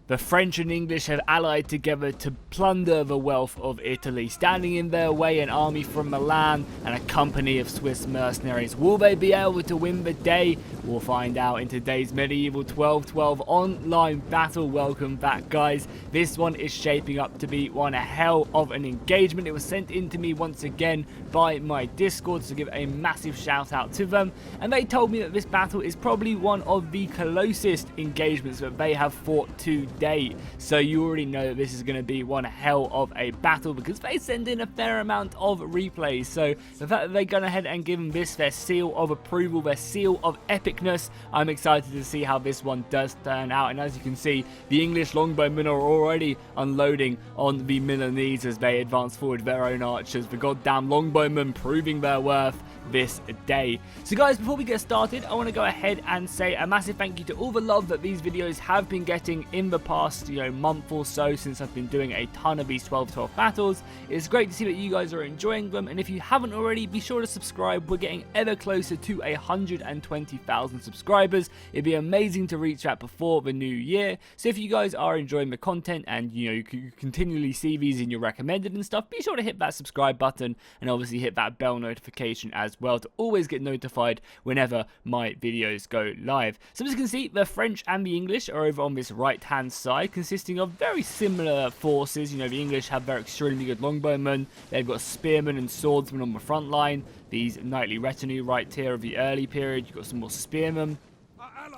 The French and English have allied together to plunder the wealth of Italy. Standing in their way, an army from Milan and a company of Swiss mercenaries. Will they be able to win the day? We'll find out in today's Medieval 1212 online battle. Welcome back, guys. This one is shaping up to be one hell of an engagement. It was sent in to me once again by my Discord, so give a massive shout out to them. And they told me that this battle is probably one of the closest engagements that they have fought to date. So you already know that this is going to be one hell of a battle because they send in a fair amount of replays. So the fact that they've gone ahead and given this their seal of approval, their seal of epicness, I'm excited to see how this one does turn out. And as you can see, the English longbowmen are already unloading on the Milanese as they advance forward their own archers. The goddamn longbowmen proving their worth this day. So guys, before we get started, I want to go ahead and say a massive thank you to all the love that these videos have been getting in the past, month or so since I've been doing a ton of these 12-12 battles. It's great to see that you guys are enjoying them, and if you haven't already, be sure to subscribe. We're getting ever closer to 120,000 subscribers. It'd be amazing to reach that before the new year. So if you guys are enjoying the content and you can continually see these in your recommended and stuff, be sure to hit that subscribe button and obviously hit that bell notification as well to always get notified whenever my videos go live. So as you can see, the French and the English are over on this right hand side, consisting of very similar forces. The English have their extremely good longbowmen, they've got spearmen and swordsmen on the front line, these knightly retinue right here of the early period, you've got some more spearmen.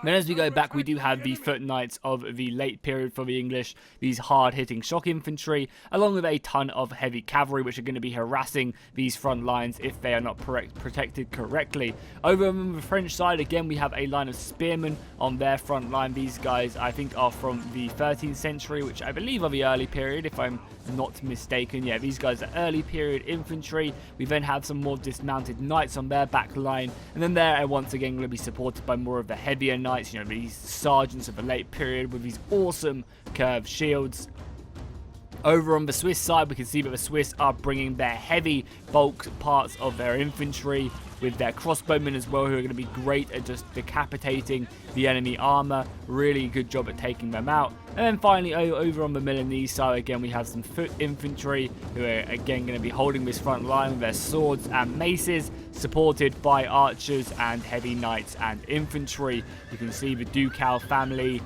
Then as we go back, we do have the foot knights of the late period for the English, these hard-hitting shock infantry, along with a ton of heavy cavalry, which are going to be harassing these front lines if they are not protected correctly. Over on the French side, again, we have a line of spearmen on their front line. These guys, I think, are from the 13th century, which I believe are the early period, if I'm not mistaken. Yeah, these guys are early period infantry. We then have some more dismounted knights on their back line, and then they're once again going to be supported by more of the heavier knights, these sergeants of the late period with these awesome curved shields. Over on the Swiss side, we can see that the Swiss are bringing their heavy bulk parts of their infantry with their crossbowmen as well, who are going to be great at just decapitating the enemy armor. Really good job at taking them out. And then finally, over on the Milanese side, again, we have some foot infantry who are again going to be holding this front line with their swords and maces, supported by archers and heavy knights and infantry. You can see the Ducal family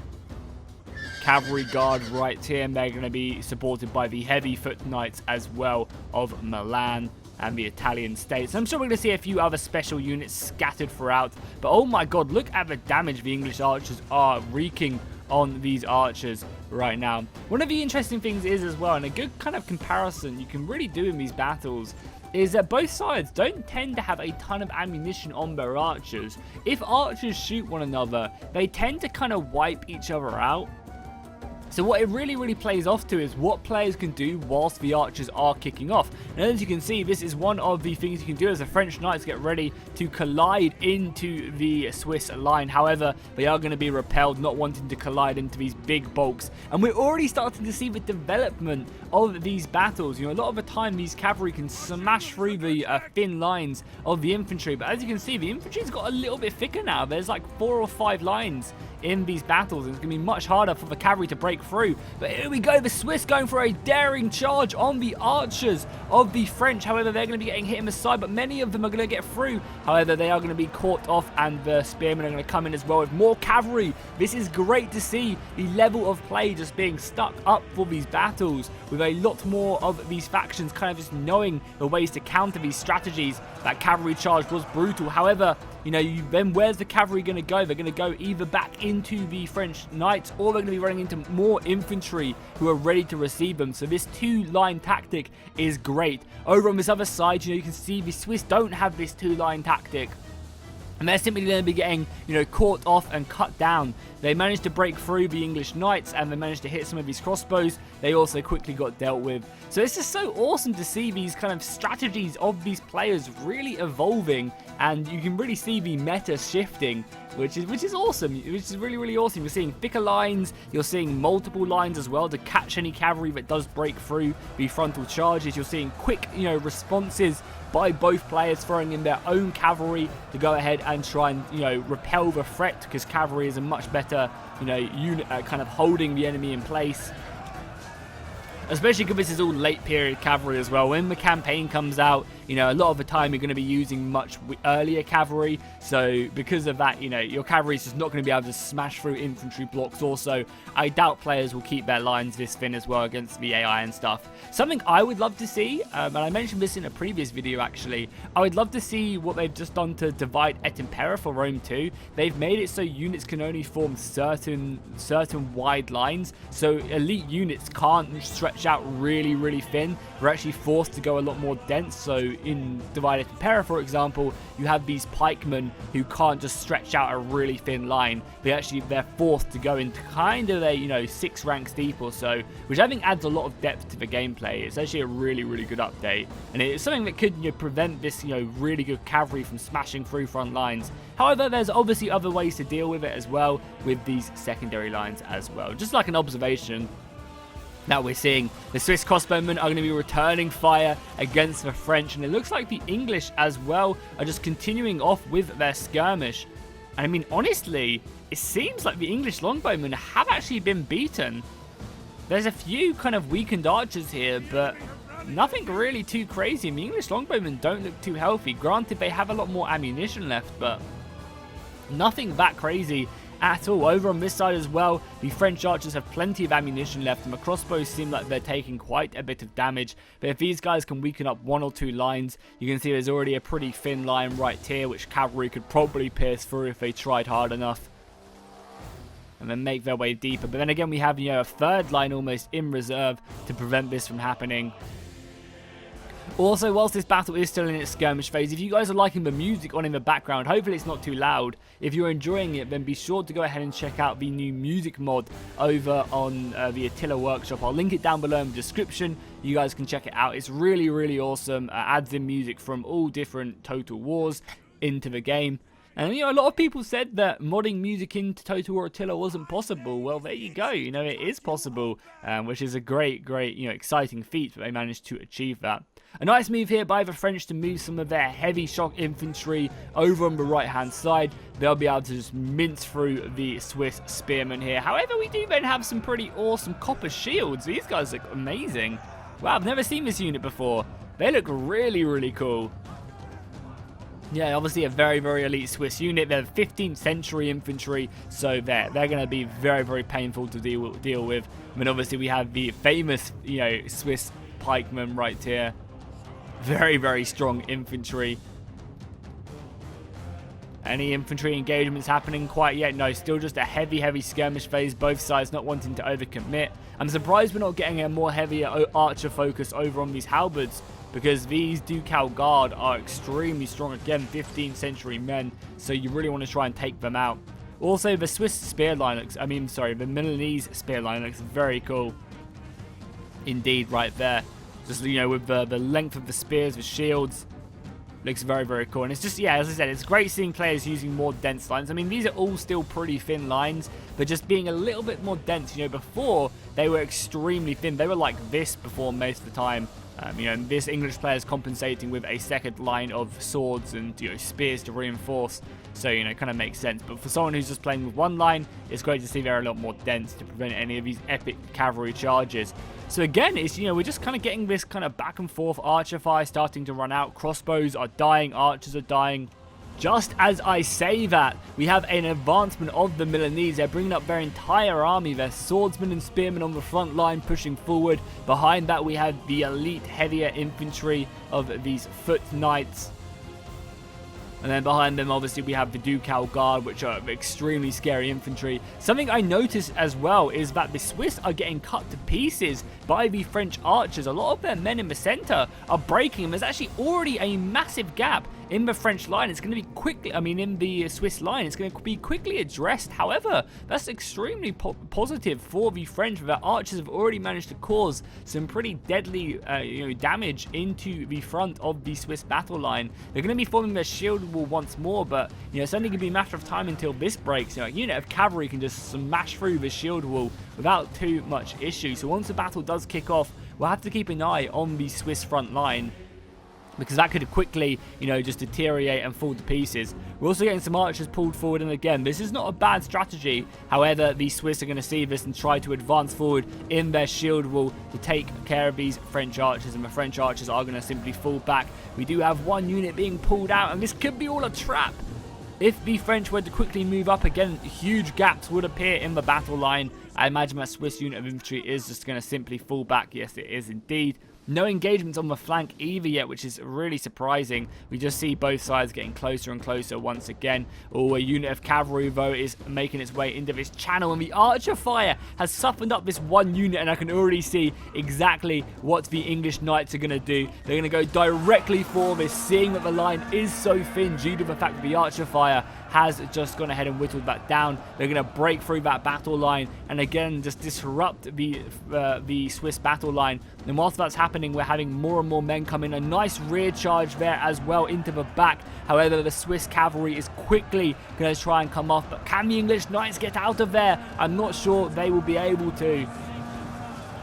cavalry guard right here, and they're going to be supported by the heavy foot knights as well of Milan and the Italian states. I'm sure we're going to see a few other special units scattered throughout, but oh my god, look at the damage the English archers are wreaking on these archers right now. One of the interesting things is as well, and a good kind of comparison you can really do in these battles, is that both sides don't tend to have a ton of ammunition on their archers. If archers shoot one another, they tend to kind of wipe each other out. So what it really plays off to is what players can do whilst the archers are kicking off. And as you can see, this is one of the things you can do as the French knights get ready to collide into the Swiss line. However, they are going to be repelled, not wanting to collide into these big bulks. And we're already starting to see the development of these battles. A lot of the time these cavalry can smash through the thin lines of the infantry. But as you can see, the infantry's got a little bit thicker now. There's like 4 or 5 lines in these battles, and it's going to be much harder for the cavalry to break through. But here we go, the Swiss going for a daring charge on the archers of the French. However, they're going to be getting hit in the side, but many of them are going to get through. However, they are going to be caught off, and the spearmen are going to come in as well with more cavalry. This is great to see the level of play just being stuck up for these battles, with a lot more of these factions kind of just knowing the ways to counter these strategies. That cavalry charge was brutal. However, then where's the cavalry going to go? They're going to go either back into the French knights, or they're going to be running into more infantry who are ready to receive them. So this 2-line tactic is great. Over on this other side, you can see the Swiss don't have this 2-line tactic. And they're simply going to be getting, caught off and cut down. They managed to break through the English knights, and they managed to hit some of these crossbows. They also quickly got dealt with. So it's just so awesome to see these kind of strategies of these players really evolving, and you can really see the meta shifting, which is awesome, which is really awesome. You're seeing thicker lines, you're seeing multiple lines as well to catch any cavalry that does break through the frontal charges. You're seeing quick, responses by both players throwing in their own cavalry to go ahead and try and, you know, repel the threat, because cavalry is a much better, you know, unit at kind of holding the enemy in place. Especially because this is all late period cavalry as well. When the campaign comes out, you know, a lot of the time you're going to be using much earlier cavalry. So because of that, you know, your cavalry is just not going to be able to smash through infantry blocks. Also, I doubt players will keep their lines this thin as well against the AI and stuff. Something I would love to see, and I mentioned this in a previous video actually, I would love to see what they've just done to divide Et Impera for Rome 2. They've made it so units can only form certain wide lines. So elite units can't stretch out really thin. They're actually forced to go a lot more dense. So in Divide Et Impera, for example, you have these pikemen who can't just stretch out a really thin line. They're forced to go into kind of a, you know, 6 ranks deep or so, which I think adds a lot of depth to the gameplay. It's actually a really good update, and it's something that could, you know, prevent this, you know, really good cavalry from smashing through front lines. However, there's obviously other ways to deal with it as well, with these secondary lines as well. Just like an observation that we're seeing, the Swiss crossbowmen are going to be returning fire against the French, and it looks like the English as well are just continuing off with their skirmish. And I mean, honestly, it seems like the English longbowmen have actually been beaten. There's a few kind of weakened archers here, but nothing really too crazy. And the English longbowmen don't look too healthy. Granted, they have a lot more ammunition left, but nothing that crazy at all. Over on this side as well, the French archers have plenty of ammunition left, and the crossbows seem like they're taking quite a bit of damage. But if these guys can weaken up 1 or 2 lines, you can see there's already a pretty thin line right here, which cavalry could probably pierce through if they tried hard enough, and then make their way deeper. But then again, we have, you know, a third line almost in reserve to prevent this from happening. Also, whilst this battle is still in its skirmish phase, if you guys are liking the music on in the background, hopefully it's not too loud. If you're enjoying it, then be sure to go ahead and check out the new music mod over on the Attila Workshop. I'll link it down below in the description. You guys can check it out. It's really awesome. Adds in music from all different Total Wars into the game. And, you know, a lot of people said that modding music into Total War Attila wasn't possible. Well, there you go. You know, it is possible, which is a great, you know, exciting feat that they managed to achieve that. A nice move here by the French to move some of their heavy shock infantry over on the right-hand side. They'll be able to just mince through the Swiss spearmen here. However, we do then have some pretty awesome copper shields. These guys look amazing. Wow, I've never seen this unit before. They look really cool. Yeah, obviously a very elite Swiss unit. They're 15th century infantry, so they're going to be very painful to deal with. I mean, obviously we have the famous, you know, Swiss pikemen right here. Very strong infantry. Any infantry engagements happening quite yet? No, still just a heavy skirmish phase. Both sides not wanting to overcommit. I'm surprised we're not getting a more heavier archer focus over on these halberds, because these Ducal Guard are extremely strong. Again, 15th century men, so you really want to try and take them out. Also, the Swiss spear line looks, the Milanese spear line looks very cool indeed right there. Just, you know, with the length of the spears, with shields, looks very cool. And it's just, yeah, as I said, it's great seeing players using more dense lines. I mean, these are all still pretty thin lines, but just being a little bit more dense. You know, before they were extremely thin. They were like this before most of the time. You know, and this English player is compensating with a second line of swords and, you know, spears to reinforce. So, you know, it kind of makes sense. But for someone who's just playing with one line, it's great to see they're a lot more dense to prevent any of these epic cavalry charges. So again, it's, you know, we're just kind of getting this kind of back and forth archer fire starting to run out. Crossbows are dying, archers are dying. Just as I say that, we have an advancement of the Milanese. They're bringing up their entire army. Their swordsmen and spearmen on the front line pushing forward. Behind that, we have the elite heavier infantry of these foot knights. And then behind them, obviously, we have the Ducal Guard, which are extremely scary infantry. Something I noticed as well is that the Swiss are getting cut to pieces by the French archers. A lot of their men in the center are breaking them. There's actually already a massive gap in the French line. It's going to be quickly, in the Swiss line, it's going to be quickly addressed. However, that's extremely positive for the French. Their archers have already managed to cause some pretty deadly damage into the front of the Swiss battle line. They're going to be forming their shield wall once more, but it's only going to be a matter of time until this breaks. A unit of cavalry can just smash through the shield wall without too much issue. So once the battle does kick off, we'll have to keep an eye on the Swiss front line. because that could quickly, you know, just deteriorate and fall to pieces. We're also getting some archers pulled forward, and again, this is not a bad strategy. However, the Swiss are going to see this and try to advance forward in their shield wall to take care of these French archers, and the French archers are going to simply fall back. We do have one unit being pulled out, and this could be all a trap. If the French were to quickly move up again, huge gaps would appear in the battle line. I imagine that Swiss unit of infantry is just going to simply fall back. Yes, it is indeed. No engagements on the flank either yet, which is really surprising. We just see both sides getting closer and closer once again. Oh, a unit of cavalry, though, is making its way into this channel, and the archer fire has softened up this one unit, and I can already see exactly what the English knights are going to do. They're going to go directly for this, seeing that the line is so thin due to the fact that the archer fire has just gone ahead and whittled that down. They're going to break through that battle line and again just disrupt the Swiss battle line. And whilst that's happening, we're having more and more men come in. A nice rear charge there as well into the back. However, the Swiss cavalry is quickly going to try and come off. But can the English knights get out of there? I'm not sure they will be able to.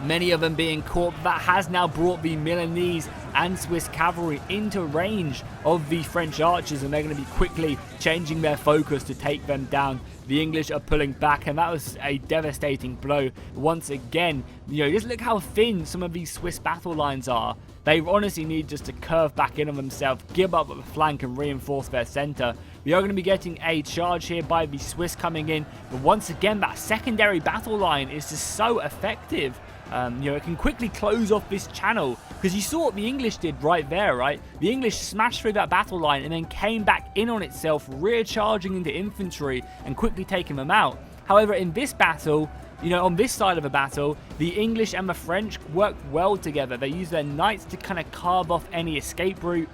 Many of them being caught. That has now brought the Milanese and Swiss cavalry into range of the French archers, and they're going to be quickly changing their focus to take them down. The English are pulling back, and that was a devastating blow once again. You know, just look how thin some of these Swiss battle lines are. They honestly need just to curve back in on themselves, give up at the flank and reinforce their center. We are going to be getting a charge here by the Swiss coming in, but once again, that secondary battle line is just so effective. You know, it can quickly close off this channel, because you saw what the English did right there, right? The English smashed through that battle line and then came back in on itself, rear charging into infantry and quickly taking them out. However, in this battle, you know, on this side of the battle, the English and the French worked well together. They used their knights to kind of carve off any escape route.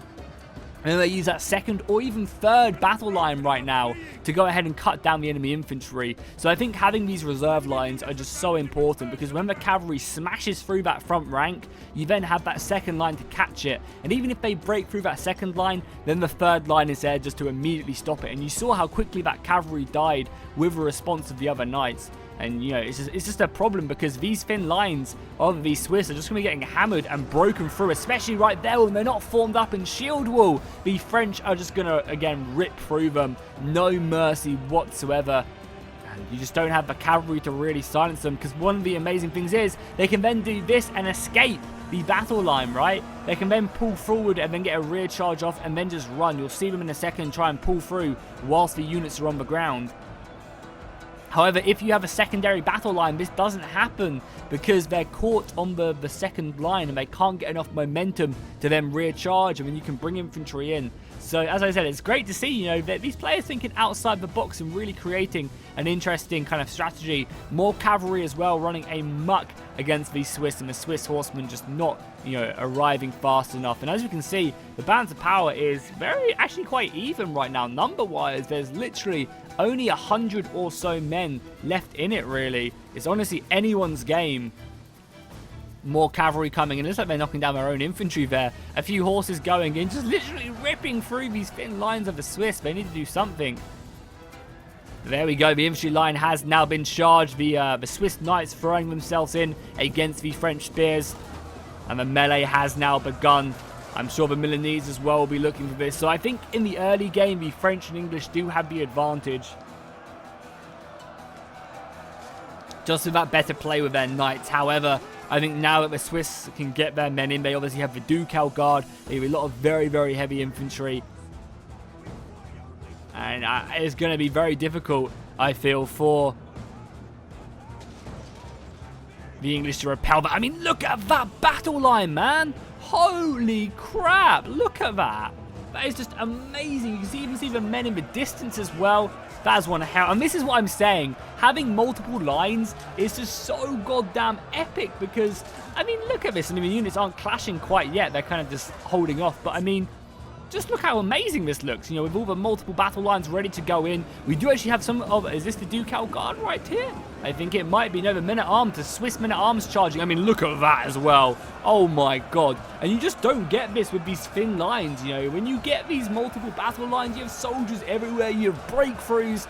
And then they use that second or even third battle line right now to go ahead and cut down the enemy infantry. So I think having these reserve lines are just so important, because when the cavalry smashes through that front rank, you then have that second line to catch it. And even if they break through that second line, then the third line is there just to immediately stop it. And you saw how quickly that cavalry died with the response of the other knights. And, you know, it's just a problem, because these thin lines of these Swiss are just going to be getting hammered and broken through, especially right there when they're not formed up in shield wall. The French are just going to, again, rip through them. No mercy whatsoever. And you just don't have the cavalry to really silence them, because one of the amazing things is they can then do this and escape the battle line, right? They can then pull forward and then get a rear charge off and then just run. You'll see them in a second try and pull through whilst the units are on the ground. However, if you have a secondary battle line, this doesn't happen, because they're caught on the second line and they can't get enough momentum to then rear charge, and then you can bring infantry in. So, as I said, it's great to see, you know, that these players thinking outside the box and really creating an interesting kind of strategy. More cavalry as well, running amok against these Swiss, and the Swiss horsemen just not, you know, arriving fast enough. And as you can see, the balance of power is actually quite even right now. Number-wise, there's literally only 100 or so men left in it, really. It's honestly anyone's game. More cavalry coming in. It looks like they're knocking down their own infantry there. A few horses going in, just literally ripping through these thin lines of the Swiss. They need to do something. There we go. The infantry line has now been charged. The Swiss knights throwing themselves in against the French spears. And the melee has now begun. I'm sure the Milanese as well will be looking for this. So I think in the early game, the French and English do have the advantage. Just with that better play with their knights. However, I think now that the Swiss can get their men in, they obviously have the Ducal Guard. They have a lot of very, very heavy infantry. And it's going to be very difficult, I feel, for the English to repel that. I mean, look at that battle line, man. Holy crap. Look at that. That is just amazing. You can even see the men in the distance as well. That is one hell. And this is what I'm saying. Having multiple lines is just so goddamn epic, because, I mean, look at this. I mean, the units aren't clashing quite yet. They're kind of just holding off. But, I mean, just look how amazing this looks. You know, with all the multiple battle lines ready to go in. We do actually have some of... Is this the Ducal Guard right here? I think it might be. No, the men-at-arms, the Swiss men-at-arms charging. I mean, look at that as well. Oh, my God. And you just don't get this with these thin lines, you know. When you get these multiple battle lines, you have soldiers everywhere. You have breakthroughs.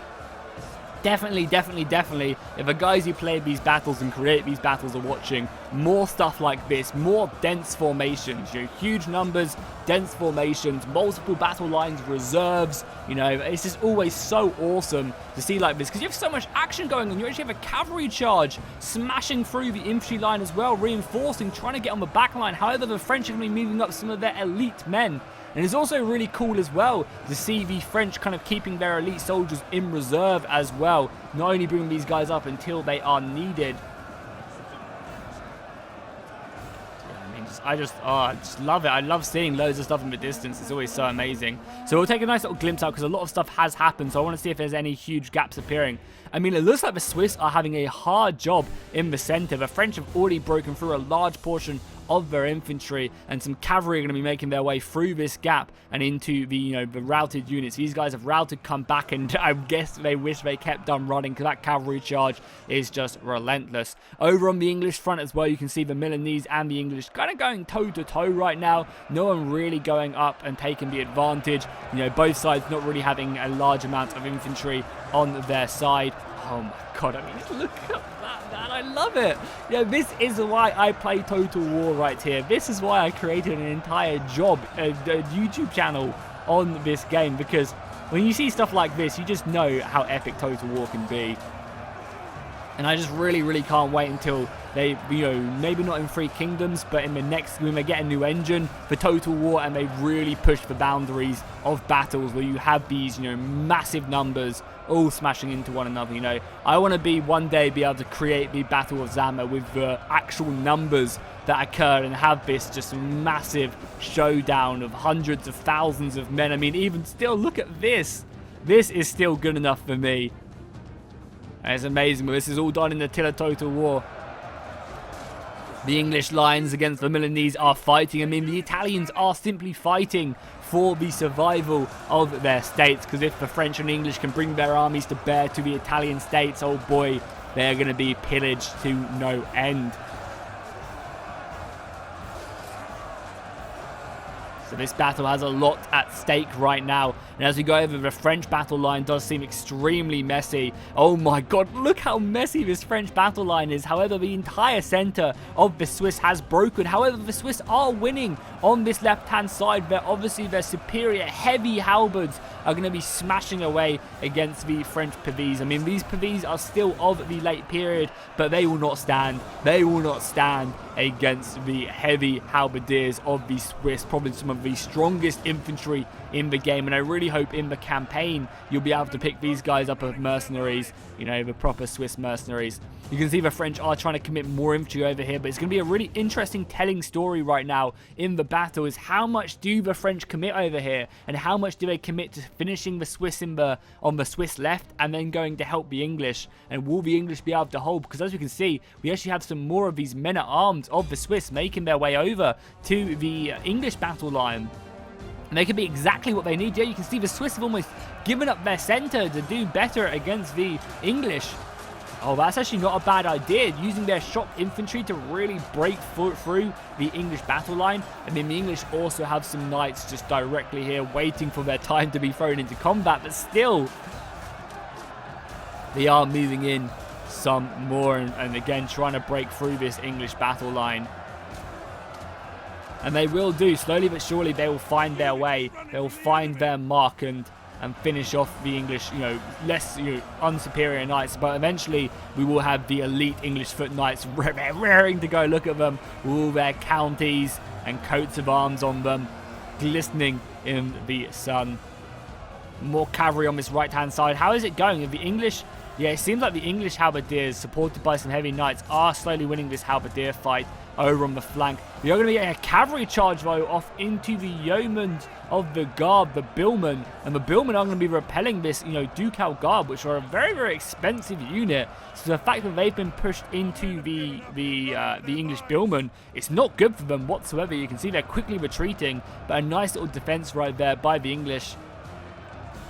Definitely, if the guys who play these battles and create these battles are watching, more stuff like this, more dense formations, huge numbers, dense formations, multiple battle lines, reserves, it's just always so awesome to see like this, because you have so much action going on. You actually have a cavalry charge smashing through the infantry line as well, reinforcing, trying to get on the back line. However, the French are going to be moving up some of their elite men. And it's also really cool as well to see the French kind of keeping their elite soldiers in reserve as well. Not only bringing these guys up until they are needed. I just love it. I love seeing loads of stuff in the distance. It's always so amazing. So we'll take a nice little glimpse out because a lot of stuff has happened. So I want to see if there's any huge gaps appearing. I mean, it looks like the Swiss are having a hard job in the center. The French have already broken through a large portion of their infantry, and some cavalry are going to be making their way through this gap and into the the routed units. These guys have routed, come back, and I guess they wish they kept on running because that cavalry charge is just relentless. Over on the English front as well, you can see the Milanese and the English kind of going toe to toe right now. No one really going up and taking the advantage. Both sides not really having a large amount of infantry on their side. Oh my god, I mean, look at that, man. I love it. This is why I play Total War right here. This is why I created an entire YouTube channel on this game, because when you see stuff like this, you just know how epic Total War can be. And I just really can't wait until they, maybe not in Three Kingdoms, but in the next, when they get a new engine for Total War and they really push the boundaries of battles where you have these, massive numbers all smashing into one another. I want to one day be able to create the Battle of Zama with the actual numbers that occurred and have this just massive showdown of hundreds of thousands of men. I mean, even still, look at this. This is still good enough for me. And it's amazing, but this is all done in the Attila Total War. The English lines against the Milanese are fighting. I mean, the Italians are simply fighting for the survival of their states, because if the French and English can bring their armies to bear to the Italian states, oh boy, they're going to be pillaged to no end. So this battle has a lot at stake right now. And as we go over, the French battle line does seem extremely messy. Oh my god, look how messy this French battle line is. However, the entire center of the Swiss has broken. However, the Swiss are winning on this left-hand side. Obviously, their superior heavy halberds are going to be smashing away against the French pavese. I mean, these pavese are still of the late period, but they will not stand. They will not stand against the heavy halberdiers of the Swiss, probably some of the strongest infantry in the game. And I really hope in the campaign you'll be able to pick these guys up as mercenaries, the proper Swiss mercenaries. You can see the French are trying to commit more infantry over here, but it's going to be a really interesting telling story right now in the battle, is how much do the French commit over here, and how much do they commit to finishing the Swiss on the Swiss left and then going to help the English, and will the English be able to hold? Because as you can see, we actually have some more of these men-at-arms of the Swiss making their way over to the English battle line. And they can be exactly what they need. Yeah, you can see the Swiss have almost given up their center to do better against the English. Oh, that's actually not a bad idea, using their shock infantry to really break through the English battle line. And then the English also have some knights just directly here waiting for their time to be thrown into combat. But still, they are moving in some more and again trying to break through this English battle line. And they will do. Slowly but surely they will find their way. They will find their mark and finish off the English, less unsuperior knights. But eventually we will have the elite English foot knights raring to go. Look at them, all their counties and coats of arms on them, glistening in the sun. More cavalry on this right hand side. How is it going? If the English, yeah, it seems like the English halberdiers, supported by some heavy knights, are slowly winning this halberdier fight over on the flank. We are going to be getting a cavalry charge though off into the yeomen of the guard, the billmen, and the billmen are going to be repelling this, ducal guard, which are a very expensive unit. So the fact that they've been pushed into the English billmen, it's not good for them whatsoever. You can see they're quickly retreating, but a nice little defense right there by the English.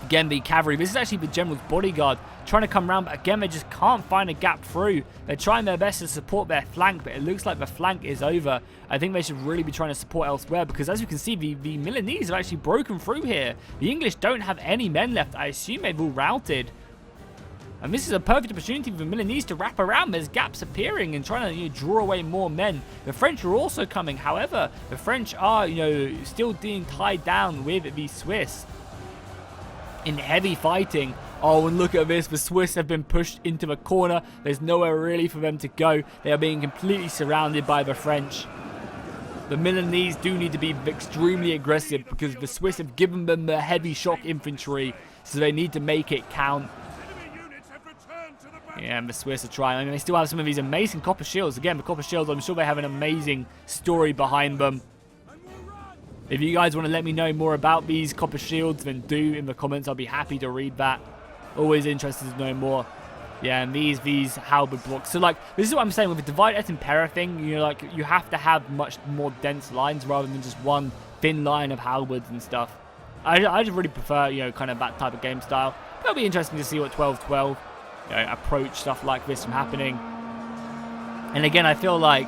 Again, the cavalry, this is actually the general's bodyguard trying to come around, but again, they just can't find a gap through. They're trying their best to support their flank, but it looks like the flank is over. I think they should really be trying to support elsewhere, because as you can see, the Milanese have actually broken through here. The English don't have any men left. I assume they've all routed. And this is a perfect opportunity for the Milanese to wrap around. There's gaps appearing and trying to draw away more men. The French are also coming. However, the French are, still being tied down with the Swiss in heavy fighting. Oh, and look at this. The Swiss have been pushed into the corner. There's nowhere really for them to go. They are being completely surrounded by the French. The Milanese do need to be extremely aggressive because the Swiss have given them the heavy shock infantry, so they need to make it count. Yeah, and the Swiss are trying. I mean, they still have some of these amazing copper shields. Again, the copper shields, I'm sure they have an amazing story behind them. If you guys want to let me know more about these copper shields, then do in the comments. I'll be happy to read that. Always interested to know more. Yeah, and these halberd blocks. So, like, this is what I'm saying with the Divide et Impera thing. You have to have much more dense lines rather than just one thin line of halberds and stuff. I just really prefer, kind of that type of game style. It'll be interesting to see what 12-12 approach stuff like this from happening. And again, I feel like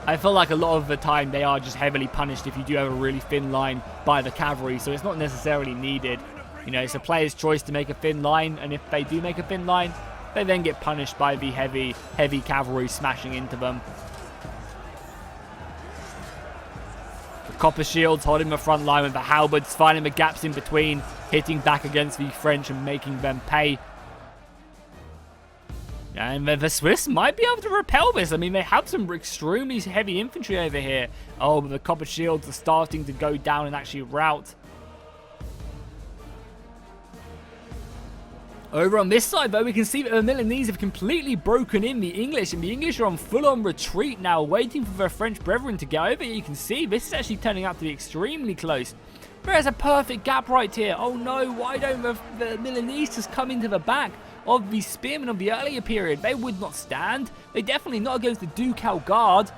a lot of the time they are just heavily punished if you do have a really thin line by the cavalry, so it's not necessarily needed. It's a player's choice to make a thin line, and if they do make a thin line, they then get punished by the heavy cavalry smashing into them. The copper shields holding the front line with the halberds, finding the gaps in between, hitting back against the French and making them pay. And the Swiss might be able to repel this. I mean, they have some extremely heavy infantry over here. Oh, but the copper shields are starting to go down and actually rout. Over on this side, though, we can see that the Milanese have completely broken in the English, and the English are on full-on retreat now, waiting for their French brethren to get over. You can see this is actually turning out to be extremely close. There's a perfect gap right here. Oh no, why don't the Milanese just come into the back of the spearmen of the earlier period? They would not stand. They definitely not against the Ducal Guard.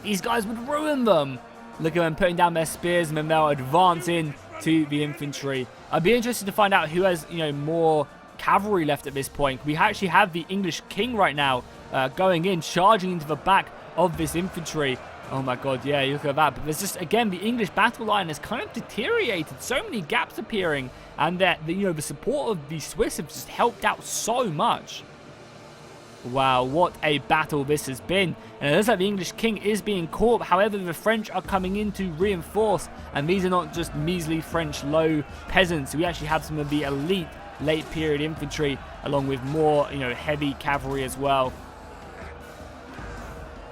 These guys would ruin them. Look at them putting down their spears, and then they'll advance in to the infantry. I'd be interested to find out who has, more cavalry left at this point. We actually have the English king right now going in, charging into the back of this infantry. Oh my god, yeah, you look at that. But there's just, again, the English battle line has kind of deteriorated. So many gaps appearing, and that the support of the Swiss have just helped out so much. Wow, what a battle this has been. And it looks like the English king is being caught. However, the French are coming in to reinforce. And these are not just measly French low peasants. We actually have some of the elite late period infantry, along with more, heavy cavalry as well.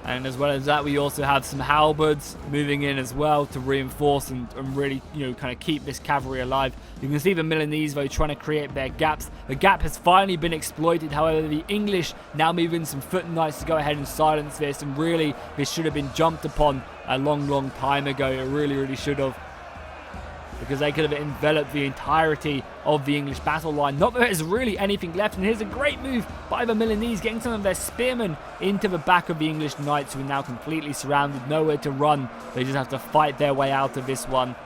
And as well as that, we also have some halberds moving in as well to reinforce and really, kind of keep this cavalry alive. You can see the Milanese, though, trying to create their gaps. The gap has finally been exploited. However, the English now moving some foot knights to go ahead and silence this. And really, this should have been jumped upon a long, long time ago. It really, really should have. Because they could have enveloped the entirety of the English battle line. Not that there's really anything left. And here's a great move by the Milanese, getting some of their spearmen into the back of the English knights, who are now completely surrounded, nowhere to run. They just have to fight their way out of this one.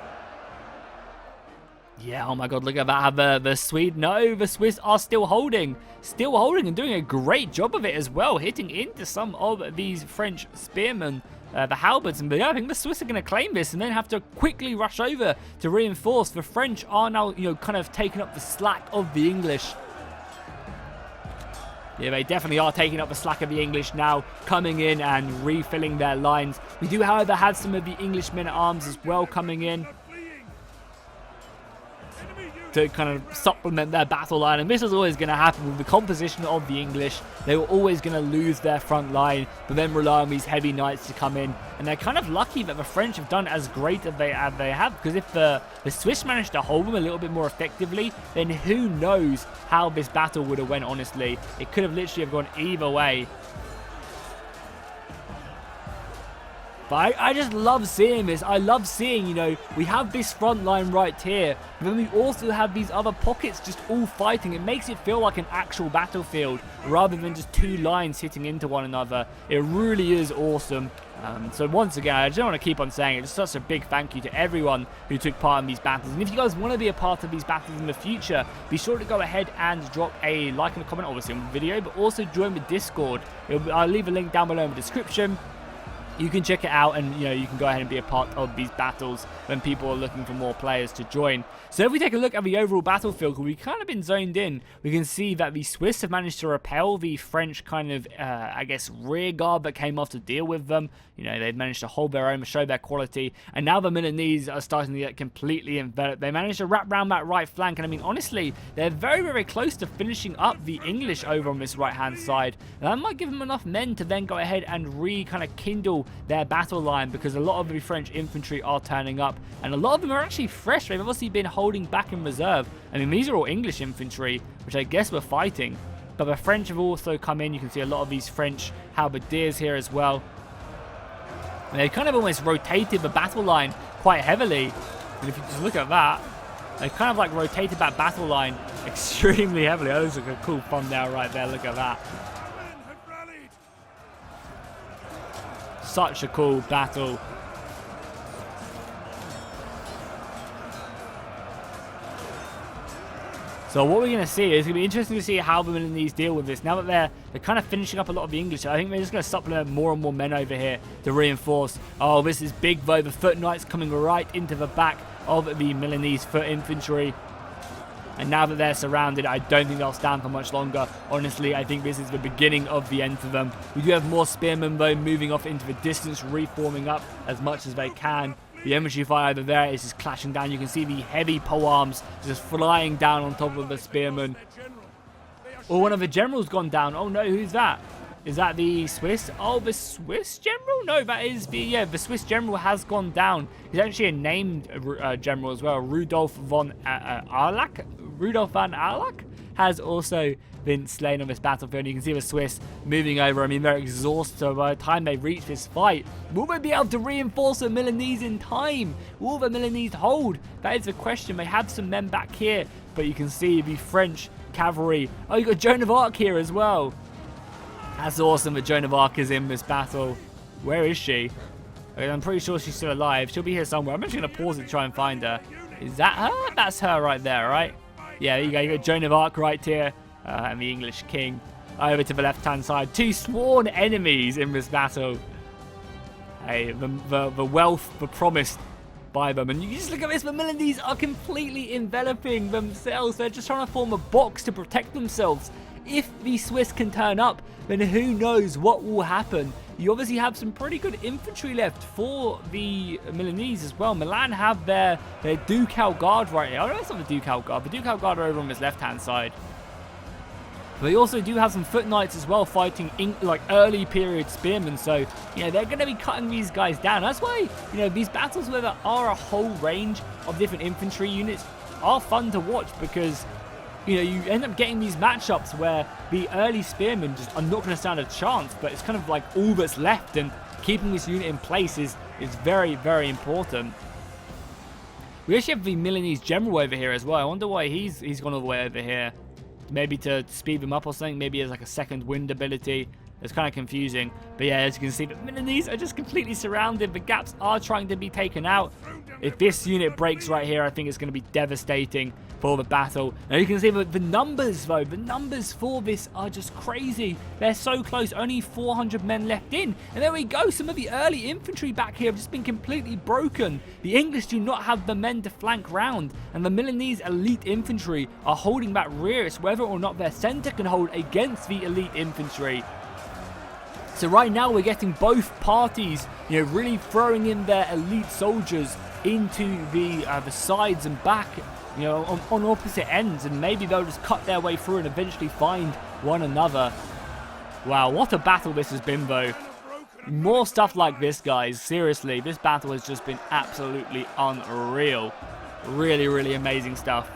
Yeah, oh my god, look at that. Have the Swede. No, the Swiss are still holding and doing a great job of it as well, hitting into some of these French spearmen. The halberds, and I think the Swiss are going to claim this and then have to quickly rush over to reinforce. The French are now, kind of taking up the slack of the English. Yeah, they definitely are taking up the slack of the English now, coming in and refilling their lines. We do, however, have some of the English men-at-arms as well coming in to kind of supplement their battle line, and this is always going to happen with the composition of the English. They were always going to lose their front line, but then rely on these heavy knights to come in, and they're kind of lucky that the French have done as great as they have, because if the Swiss managed to hold them a little bit more effectively, then who knows how this battle would have went, honestly. It could have literally have gone either way. But I just love seeing this. I love seeing, we have this front line right here, but then we also have these other pockets just all fighting. It makes it feel like an actual battlefield rather than just two lines hitting into one another. It really is awesome. So once again, I just want to keep on saying it. Just such a big thank you to everyone who took part in these battles. And if you guys want to be a part of these battles in the future, be sure to go ahead and drop a like and a comment, obviously, on the video, but also join the Discord. I'll leave a link down below in the description. You can check it out, and you can go ahead and be a part of these battles when people are looking for more players to join. So if we take a look at the overall battlefield, we've kind of been zoned in. We can see that the Swiss have managed to repel the French kind of, I guess, rear guard that came off to deal with them. They've managed to hold their own, show their quality, and now the Milanese are starting to get completely enveloped. They managed to wrap around that right flank, and I mean, honestly, they're very, very close to finishing up the English over on this right-hand side. And that might give them enough men to then go ahead and kind of kindle their battle line, because a lot of the French infantry are turning up, and a lot of them are actually fresh. They've obviously been holding back in reserve. I mean, these are all English infantry, which I guess were fighting, but the French have also come in. You can see a lot of these French halberdiers here as well. And they kind of almost rotated the battle line quite heavily. And if you just look at that, they kind of like rotated that battle line extremely heavily. Oh, this is like a cool thumbnail right there. Look at that. Such a cool battle. So what we're going to see is going to be interesting to see how the Milanese deal with this. Now that they're kind of finishing up a lot of the English, I think they're just going to supplement more and more men over here to reinforce. Oh, this is big though. The foot knights coming right into the back of the Milanese foot infantry. And now that they're surrounded, I don't think they'll stand for much longer. Honestly, I think this is the beginning of the end for them. We do have more spearmen though moving off into the distance, reforming up as much as they can. The infantry fire over there is just clashing down. You can see the heavy polearms just flying down on top of the spearmen. Oh, one of the generals gone down. Oh no, who's that? Is that the Swiss? Oh, the Swiss general? No, that is the Swiss general has gone down. He's actually a named general as well. Rudolf von Arlach. Rudolf van Arlach has also been slain on this battlefield. You can see the Swiss moving over. I mean, they're exhausted. So by the time they reach this fight, will they be able to reinforce the Milanese in time? Will the Milanese hold? That is the question. They have some men back here, but you can see the French cavalry. Oh, you got Joan of Arc here as well. That's awesome that Joan of Arc is in this battle. Where is she? I'm pretty sure she's still alive. She'll be here somewhere. I'm actually going to pause it to try and find her. Is that her? That's her right there, right? Yeah, there you go. You got Joan of Arc right here. And the English king over to the left-hand side. Two sworn enemies in this battle. Hey, the wealth were promised by them. And you just look at this. The Milanese are completely enveloping themselves. They're just trying to form a box to protect themselves. If the Swiss can turn up, then who knows what will happen. You obviously have some pretty good infantry left for the Milanese as well. Milan have their Ducal Guard right here. Oh, no, that's not the Ducal Guard. The Ducal Guard are over on this left-hand side. But they also do have some foot knights as well, fighting like early period spearmen. So, they're going to be cutting these guys down. That's why, these battles where there are a whole range of different infantry units are fun to watch, because, you end up getting these matchups where the early spearmen just are not going to stand a chance, but it's kind of like all that's left, and keeping this unit in place is very, very important. We actually have the Milanese general over here as well. I wonder why he's gone all the way over here. Maybe to speed them up or something. Maybe as like a second wind ability. It's kind of confusing. But yeah, as you can see, the Milanese are just completely surrounded. The gaps are trying to be taken out. If this unit breaks right here, I think it's going to be devastating for the battle. Now you can see that the numbers, though, the numbers for this are just crazy. They're so close. Only 400 men left in. And there we go. Some of the early infantry back here have just been completely broken. The English do not have the men to flank round. And the Milanese elite infantry are holding back rear. It's whether or not their center can hold against the elite infantry. So right now we're getting both parties, really throwing in their elite soldiers into the sides and back, on opposite ends, and maybe they'll just cut their way through and eventually find one another. Wow, what a battle this has been, though. More stuff like this, guys. Seriously, this battle has just been absolutely unreal. Really, really amazing stuff.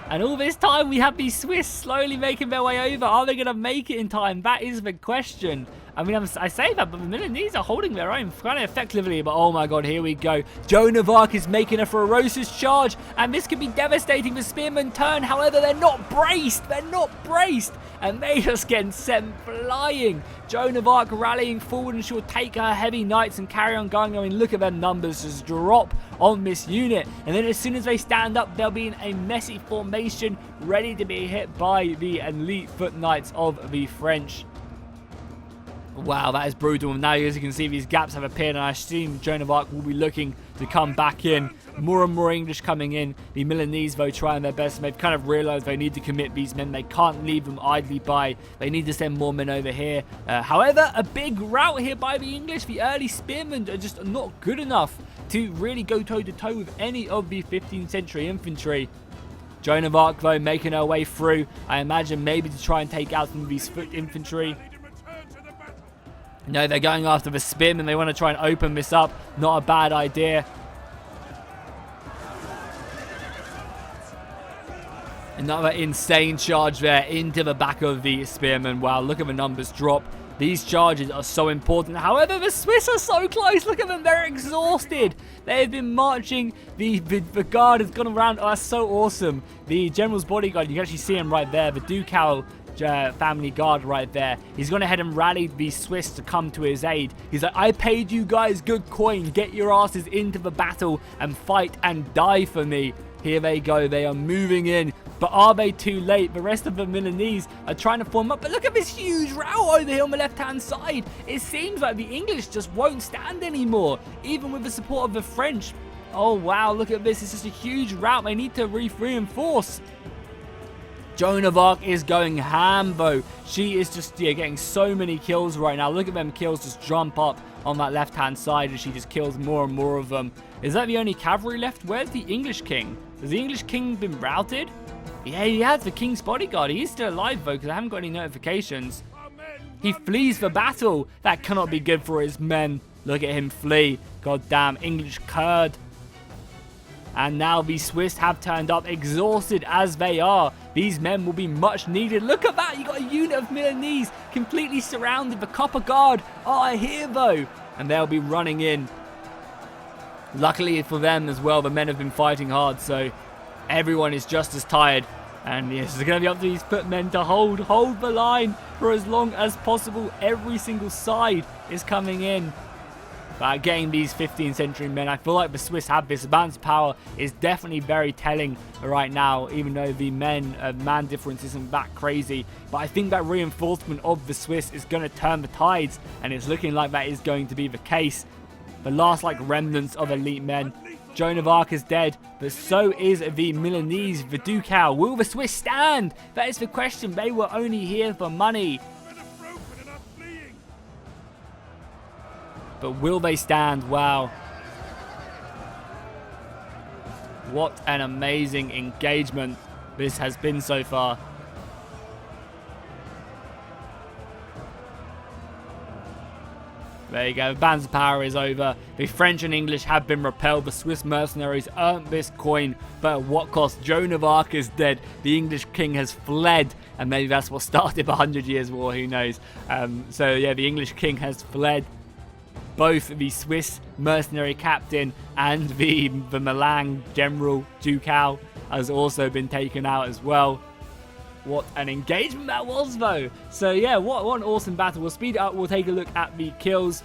And all this time we have these Swiss slowly making their way over. Are they going to make it in time? That is the question. I mean, I say that, but the Milanese are holding their own kind of effectively. But oh my god, here we go. Joan of Arc is making a ferocious charge, and this could be devastating. The spearmen turn, however, they're not braced. They're not braced, and they just get sent flying. Joan of Arc rallying forward, and she'll take her heavy knights and carry on going. I mean, look at their numbers just drop on this unit, and then as soon as they stand up, they'll be in a messy formation, ready to be hit by the elite foot knights of the French. Wow, that is brutal. Now, as you can see, these gaps have appeared, and I assume Joan of Arc will be looking to come back in. More and more English coming in. The Milanese, though, trying their best, and they've kind of realised they need to commit these men. They can't leave them idly by. They need to send more men over here. However, a big rout here by the English. The early spearmen are just not good enough to really go toe-to-toe with any of the 15th century infantry. Joan of Arc, though, making her way through. I imagine maybe to try and take out some of these foot infantry. No, they're going after the spearmen. They want to try and open this up. Not a bad idea. Another insane charge there into the back of the spearmen. Wow, look at the numbers drop. These charges are so important. However, the Swiss are so close. Look at them. They're exhausted. They've been marching. The guard has gone around. Oh, that's so awesome. The general's bodyguard, you can actually see him right there. The Ducal family guard right there. He's gone ahead and rallied the Swiss to come to his aid. He's like, I paid you guys good coin. Get your asses into the battle and fight and die for me. Here they go. They are moving in. But are they too late? The rest of the Milanese are trying to form up. But look at this huge rout over here on the left-hand side. It seems like the English just won't stand anymore, even with the support of the French. Oh, wow. Look at this. It's just a huge rout. They need to reinforce. Joan of Arc is going ham, though. She is just getting so many kills right now. Look at them kills just jump up on that left-hand side as she just kills more and more of them. Is that the only cavalry left? Where's the English king? Has the English king been routed? Yeah, he has the king's bodyguard. He's still alive, though, because I haven't got any notifications. He flees for battle. That cannot be good for his men. Look at him flee. Goddamn English Kurd. And now the Swiss have turned up, exhausted as they are. These men will be much needed. Look at that. You got a unit of Milanese completely surrounded. The Copper Guard are here, though. And they'll be running in. Luckily for them as well, the men have been fighting hard, so everyone is just as tired. And yes, it's going to be up to these footmen to hold the line for as long as possible. Every single side is coming in. But getting these 15th century men, I feel like the Swiss have this. The balance of power is definitely very telling right now, even though the man difference isn't that crazy. But I think that reinforcement of the Swiss is going to turn the tides, and it's looking like that is going to be the case. The last remnants of elite men. Joan of Arc is dead, but so is the Milanese, the Ducal. Will the Swiss stand? That is the question. They were only here for money. But will they stand? Wow. What an amazing engagement this has been so far. There you go, Bands of Power is over. The French and English have been repelled. The Swiss mercenaries earned this coin, but at what cost? Joan of Arc is dead. The English king has fled, and maybe that's what started the 100 Years' War, who knows. So yeah, the English king has fled. Both the Swiss mercenary captain and the Milan general Ducal has also been taken out as well. What an engagement that was, though. So yeah, what an awesome battle. We'll speed it up. We'll take a look at the kills.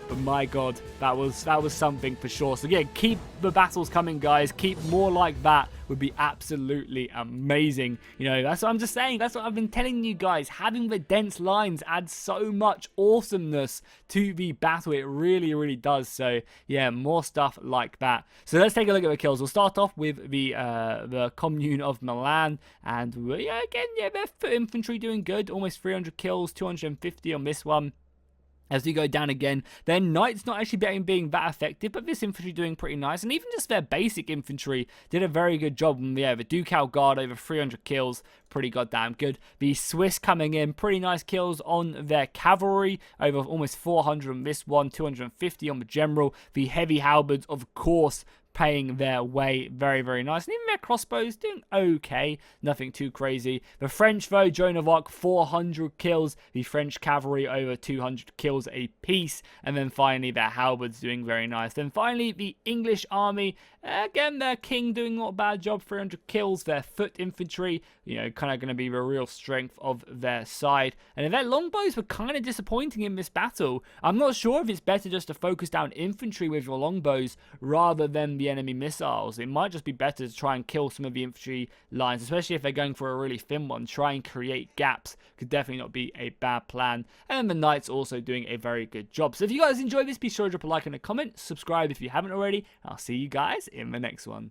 But my god, that was something for sure. So yeah, keep the battles coming, guys. Keep more like that. Would be absolutely amazing. You know, that's what I'm just saying. That's what I've been telling you guys. Having the dense lines adds so much awesomeness to the battle. It really, really does. So yeah, more stuff like that. So let's take a look at the kills. We'll start off with the Commune of Milan, and yeah, again, yeah, their foot infantry doing good. Almost 300 kills, 250 on this one. As we go down again, their knights not actually being that effective, but this infantry doing pretty nice. And even just their basic infantry did a very good job. And yeah, the Ducal Guard over 300 kills, pretty goddamn good. The Swiss coming in, pretty nice kills on their cavalry, over almost 400 on this one, 250 on the general. The heavy halberds, of course, paying their way very, very nice. And even their crossbows doing okay, nothing too crazy. The French, though, Joan of Arc, 400 kills. The French cavalry over 200 kills a piece. And then finally, their halberds doing very nice. Then finally, the English army, again, their king doing not a bad job, 300 kills. Their foot infantry, kind of going to be the real strength of their side. And their longbows were kind of disappointing in this battle. I'm not sure if it's better just to focus down infantry with your longbows rather than the enemy missiles. It might just be better to try and kill some of the infantry lines, especially if they're going for a really thin one. Try and create gaps. Could definitely not be a bad plan. And then the knights also doing a very good job. So if you guys enjoyed this, be sure to drop a like and a comment. Subscribe if you haven't already. I'll see you guys in the next one.